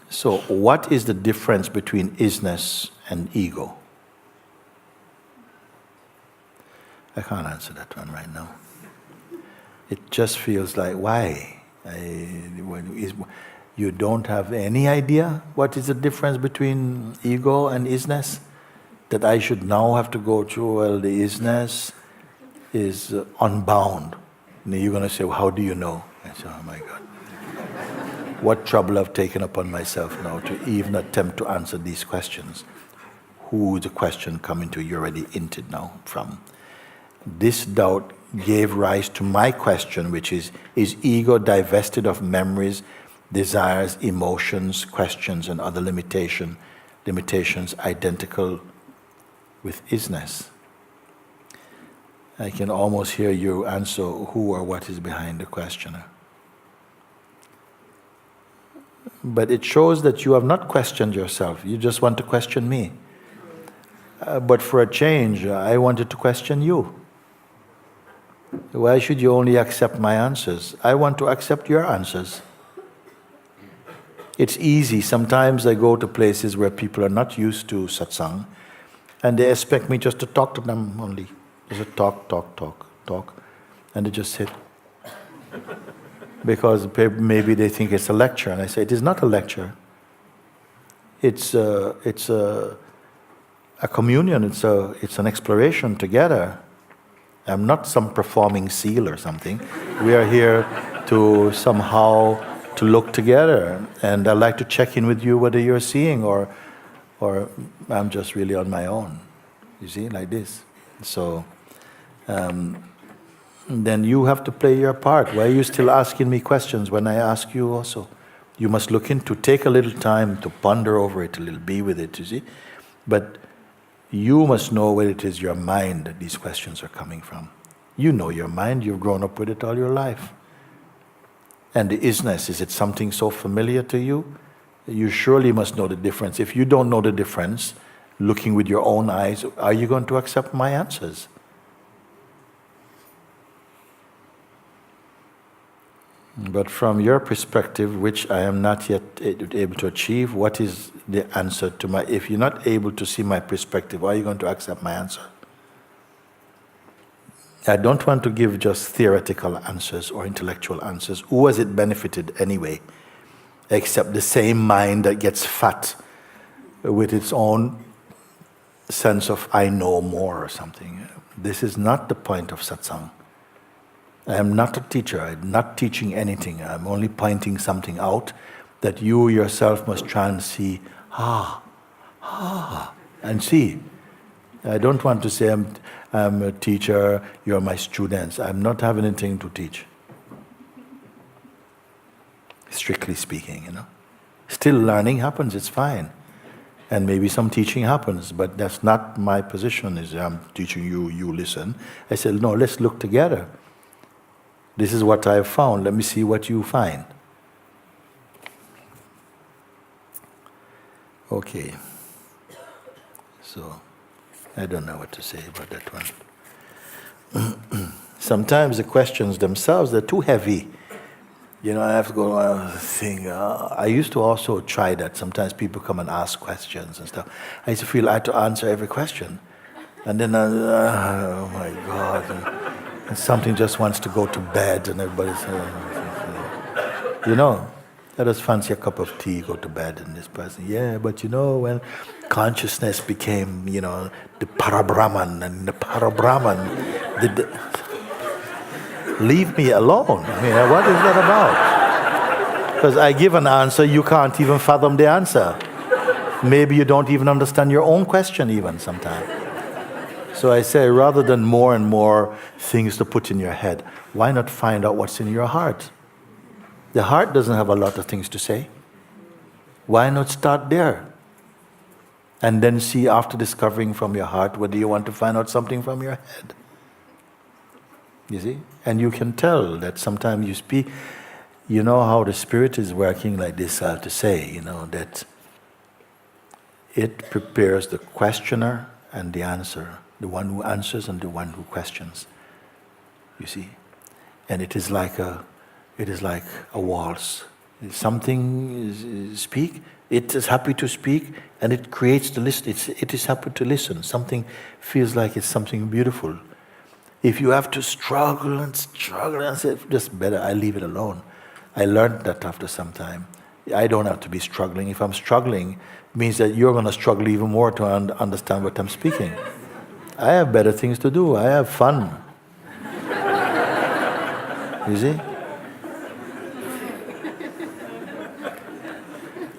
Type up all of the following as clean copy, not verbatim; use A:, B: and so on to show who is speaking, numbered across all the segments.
A: So what is the difference between isness and ego? I can't answer that one right now. It just feels like, why? You don't have any idea what is the difference between ego and isness? That I should now have to go through, well, the isness is unbound. And you're going to say, well, how do you know? I say, oh my God. What trouble I've taken upon myself now to even attempt to answer these questions. Who the question coming to, you already hinted now from. This doubt gave rise to my question, which is ego divested of memories, desires, emotions, questions, and other limitations identical with isness? I can almost hear you answer who or what is behind the questioner. But it shows that you have not questioned yourself. You just want to question me. But for a change, I wanted to question you. Why should you only accept my answers? I want to accept your answers. It's easy. Sometimes I go to places where people are not used to satsang, and they expect me just to talk to them only. Just talk, and they just sit. Because maybe they think it's a lecture, and I say, it is not a lecture. It's a communion, it's an exploration together. I'm not some performing seal or something. We are here to somehow to look together, and I like to check in with you whether you're seeing or I'm just really on my own. You see, like this. So then you have to play your part. Why are you still asking me questions when I ask you also? You must take a little time to ponder over it a little, be with it, you see. But you must know where it is your mind that these questions are coming from. You know your mind, you've grown up with it all your life. And the isness, is it something so familiar to you? You surely must know the difference. If you don't know the difference, looking with your own eyes, are you going to accept my answers? But from your perspective, which I am not yet able to achieve, what is the answer to my... If you're not able to see my perspective, are you going to accept my answer? I don't want to give just theoretical answers or intellectual answers. Who has it benefited anyway? Except the same mind that gets fat with its own sense of I know more or something. This is not the point of satsang. I am not a teacher. I'm not teaching anything. I'm only pointing something out that you yourself must try and see, and see. I don't want to say I'm a teacher, you're my students. I'm not having anything to teach. Strictly speaking, you know. Still learning happens, it's fine. And maybe some teaching happens, but that's not my position, is I'm teaching you, you listen. I said, no, let's look together. This is what I have found. Let me see what you find. Okay. So, I don't know what to say about that one. Sometimes the questions themselves, they're too heavy. You know, I have to go think. I used to also try that. Sometimes people come and ask questions and stuff. I used to feel I had to answer every question. And then, oh my God. And something just wants to go to bed, and everybody's, you know, let us fancy a cup of tea, go to bed, and this person, yeah, but you know, when consciousness became, you know, the Parabrahman, and the Parabrahman, leave me alone. I mean, what is that about? Because I give an answer, you can't even fathom the answer. Maybe you don't even understand your own question even sometimes. So I say, rather than more and more things to put in your head, why not find out what's in your heart? The heart doesn't have a lot of things to say. Why not start there? And then see, after discovering from your heart, whether you want to find out something from your head. You see? And you can tell that sometimes you speak, you know how the spirit is working like this, I have to say, you know, that it prepares the questioner and the answer. The one who answers and the one who questions. You see? And it is like a waltz. Something speak, it is happy to speak, and it creates the list. It is happy to listen. Something feels like it's something beautiful. If you have to struggle and say, just better I leave it alone. I learned that after some time. I don't have to be struggling. If I'm struggling, it means that you're going to struggle even more to understand what I'm speaking. I have better things to do. I have fun. You see?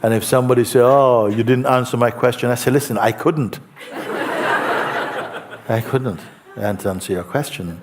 A: And if somebody say, oh, you didn't answer my question, I say, listen, I couldn't. I couldn't answer your question.